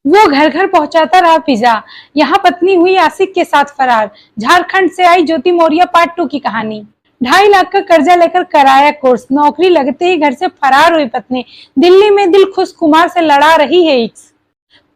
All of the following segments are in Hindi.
वो घर घर पहुंचाता रहा पिज्जा, यहाँ पत्नी हुई आशिक के साथ फरार। झारखंड से आई ज्योति मौर्य पार्ट 2 की कहानी। 2.5 लाख का कर्जा लेकर कराया कोर्स, नौकरी लगते ही घर से फरार हुई पत्नी। दिल्ली में दिलखुश कुमार से लड़ा रही है इक्स।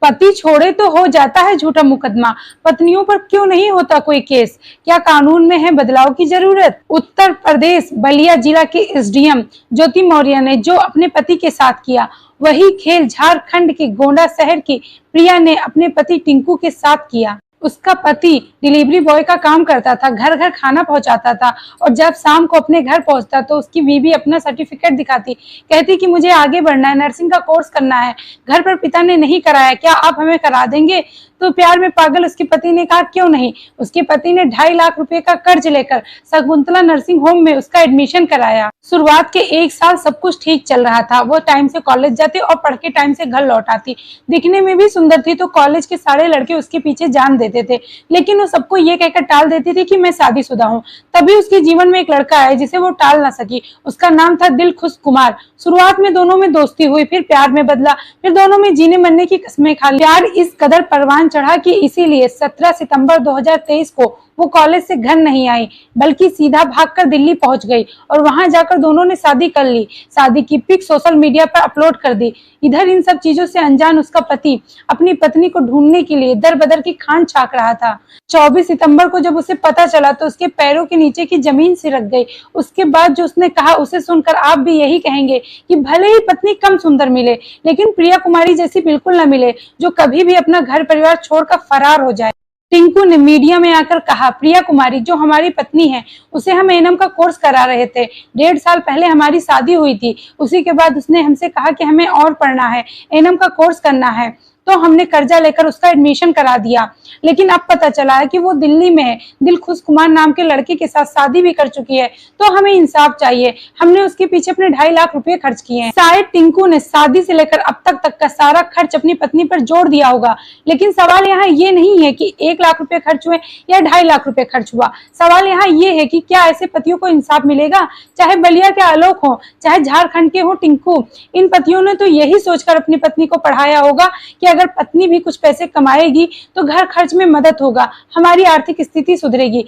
पति छोड़े तो हो जाता है झूठा मुकदमा, पत्नियों पर क्यों नहीं होता कोई केस? क्या कानून में है बदलाव की जरूरत? उत्तर प्रदेश बलिया जिला के एसडीएम ज्योति मौर्य ने जो अपने पति के साथ किया, वही खेल झारखंड के गोंडा शहर की प्रिया ने अपने पति टिंकू के साथ किया। उसका पति डिलीवरी बॉय का काम करता था, घर घर खाना पहुंचाता था, और जब शाम को अपने घर पहुंचता तो उसकी बीवी अपना सर्टिफिकेट दिखाती, कहती कि मुझे आगे बढ़ना है, नर्सिंग का कोर्स करना है। घर पर पिता ने नहीं कराया, क्या आप हमें करा देंगे? तो प्यार में पागल उसके पति ने कहा क्यों नहीं। उसके पति ने 2.5 लाख रुपए का कर्ज लेकर शकुंतला नर्सिंग होम में उसका एडमिशन कराया। शुरुआत के 1 साल सब कुछ ठीक चल रहा था। वो टाइम से कॉलेज जाती और पढ़ के टाइम से घर लौट आती। दिखने में भी सुंदर थी तो कॉलेज के सारे लड़के उसके पीछे जान देते थे, लेकिन वो सबको ये कहकर टाल देती थी कि मैं शादीशुदा हूँ। तभी उसके जीवन में एक लड़का आया जिसे वो टाल ना सकी। उसका नाम था दिलखुश कुमार। शुरुआत में दोनों में दोस्ती हुई, फिर प्यार में बदला, फिर दोनों में जीने मरने की कस्में खा ली। प्यार इस कदर परवान चढ़ा कि इसीलिए 17 सितंबर 2023 को वो कॉलेज से घर नहीं आई, बल्कि सीधा भागकर दिल्ली पहुंच गई और वहां जाकर दोनों ने शादी कर ली। शादी की पिक सोशल मीडिया पर अपलोड कर दी। इधर इन सब चीजों से अनजान उसका पति अपनी पत्नी को ढूंढने के लिए दर बदर की खान छाक रहा था। 24 सितंबर को जब उसे पता चला तो उसके पैरों के नीचे की जमीन सिरक गई। उसके बाद जो उसने कहा उसे सुनकर आप भी यही कहेंगे कि भले ही पत्नी कम सुंदर मिले, लेकिन प्रिया कुमारी जैसी बिल्कुल न मिले, जो कभी भी अपना घर परिवार छोड़कर फरार हो जाए। टिंकू ने मीडिया में आकर कहा, प्रिया कुमारी जो हमारी पत्नी है, उसे हम एएनएम का कोर्स करा रहे थे। 1.5 साल पहले हमारी शादी हुई थी। उसी के बाद उसने हमसे कहा कि हमें और पढ़ना है, एएनएम का कोर्स करना है, तो हमने कर्जा लेकर उसका एडमिशन करा दिया। लेकिन अब पता चला है कि वो दिल्ली में है, दिलखुश कुमार नाम के लड़के के साथ शादी भी कर चुकी है। तो हमें इंसाफ चाहिए। हमने उसके पीछे अपने 2.5 लाख रुपए खर्च किए हैं। शायद टिंकू ने शादी से लेकर अब तक का सारा खर्च अपनी पत्नी पर जोड़ दिया होगा, लेकिन सवाल यहाँ ये नहीं है कि 1 लाख रुपए खर्च हुए या 2.5 लाख रुपए खर्च हुआ। सवाल यहाँ ये है कि क्या ऐसे पतियों को इंसाफ मिलेगा? चाहे बलिया के आलोक हो, चाहे झारखंड के हो टिंकू, इन पतियों ने तो यही सोचकर अपनी पत्नी को पढ़ाया होगा कि अगर पत्नी भी कुछ पैसे कमाएगी तो घर खर्च में मदद होगा, हमारी आर्थिक स्थिति सुधरेगी।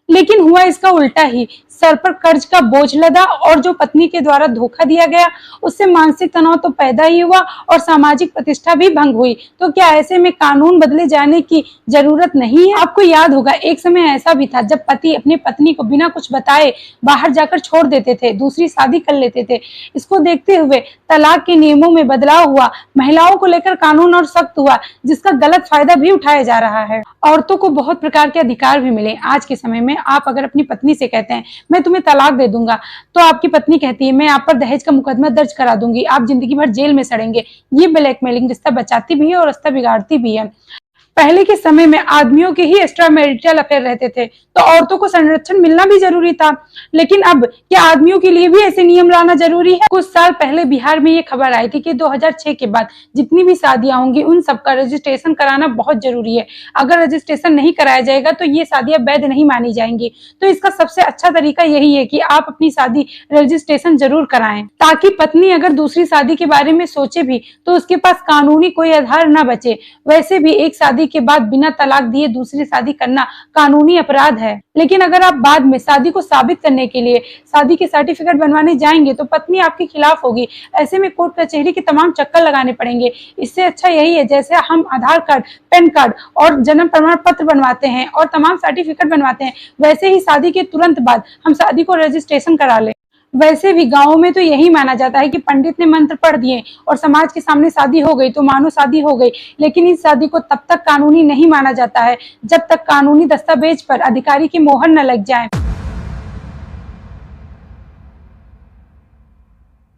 लेकिन हुआ इसका उल्टा ही। सर पर कर्ज का बोझ लदा और जो पत्नी के द्वारा धोखा दिया गया, उससे मानसिक तनाव तो पैदा ही हुआ और सामाजिक प्रतिष्ठा भी भंग हुई। तो क्या ऐसे में कानून बदले जाने की जरूरत नहीं है? आपको याद होगा एक समय ऐसा भी था जब पति अपनी पत्नी को बिना कुछ बताए बाहर जाकर छोड़ देते थे, दूसरी शादी कर लेते थे। इसको देखते हुए तलाक के नियमों में बदलाव हुआ, महिलाओं को लेकर कानून और सख्त हुआ, जिसका गलत फायदा भी उठाया जा रहा है। औरतों को बहुत प्रकार के अधिकार भी मिले। आज के समय में आप अगर अपनी पत्नी से कहते हैं मैं तुम्हें तलाक दे दूंगा, तो आपकी पत्नी कहती है मैं आप पर दहेज का मुकदमा दर्ज करा दूंगी, आप जिंदगी भर जेल में सड़ेंगे। ये ब्लैकमेलिंग रिश्ता बचाती भी है और रिश्ता बिगाड़ती भी है। पहले के समय में आदमियों के ही एक्स्ट्रा मैरिटल अफेयर रहते थे, तो औरतों को संरक्षण मिलना भी जरूरी था। लेकिन अब क्या आदमियों के लिए भी ऐसे नियम लाना जरूरी है? कुछ साल पहले बिहार में ये खबर आई थी कि 2006 के बाद जितनी भी शादियां होंगी उन सबका रजिस्ट्रेशन कराना बहुत जरूरी है। अगर रजिस्ट्रेशन नहीं कराया जाएगा तो ये शादियां वैध नहीं मानी जाएंगी। तो इसका सबसे अच्छा तरीका यही है कि आप अपनी शादी रजिस्ट्रेशन जरूर कराएं, ताकि पत्नी अगर दूसरी शादी के बारे में सोचे भी तो उसके पास कानूनी कोई आधार न बचे। वैसे भी एक शादी के बाद बिना तलाक दिए दूसरी शादी करना कानूनी अपराध है। लेकिन अगर आप बाद में शादी को साबित करने के लिए शादी के सर्टिफिकेट बनवाने जाएंगे तो पत्नी आपके खिलाफ होगी। ऐसे में कोर्ट कचहरी के तमाम चक्कर लगाने पड़ेंगे। इससे अच्छा यही है जैसे हम आधार कार्ड, पैन कार्ड और जन्म प्रमाण पत्र बनवाते हैं और तमाम सर्टिफिकेट बनवाते हैं, वैसे ही शादी के तुरंत बाद हम शादी को रजिस्ट्रेशन करा लें। वैसे भी गाँव में तो यही माना जाता है कि पंडित ने मंत्र पढ़ दिए और समाज के सामने शादी हो गई तो मानो शादी हो गई। लेकिन इस शादी को तब तक कानूनी नहीं माना जाता है जब तक कानूनी दस्तावेज पर अधिकारी की मोहर न लग जाए।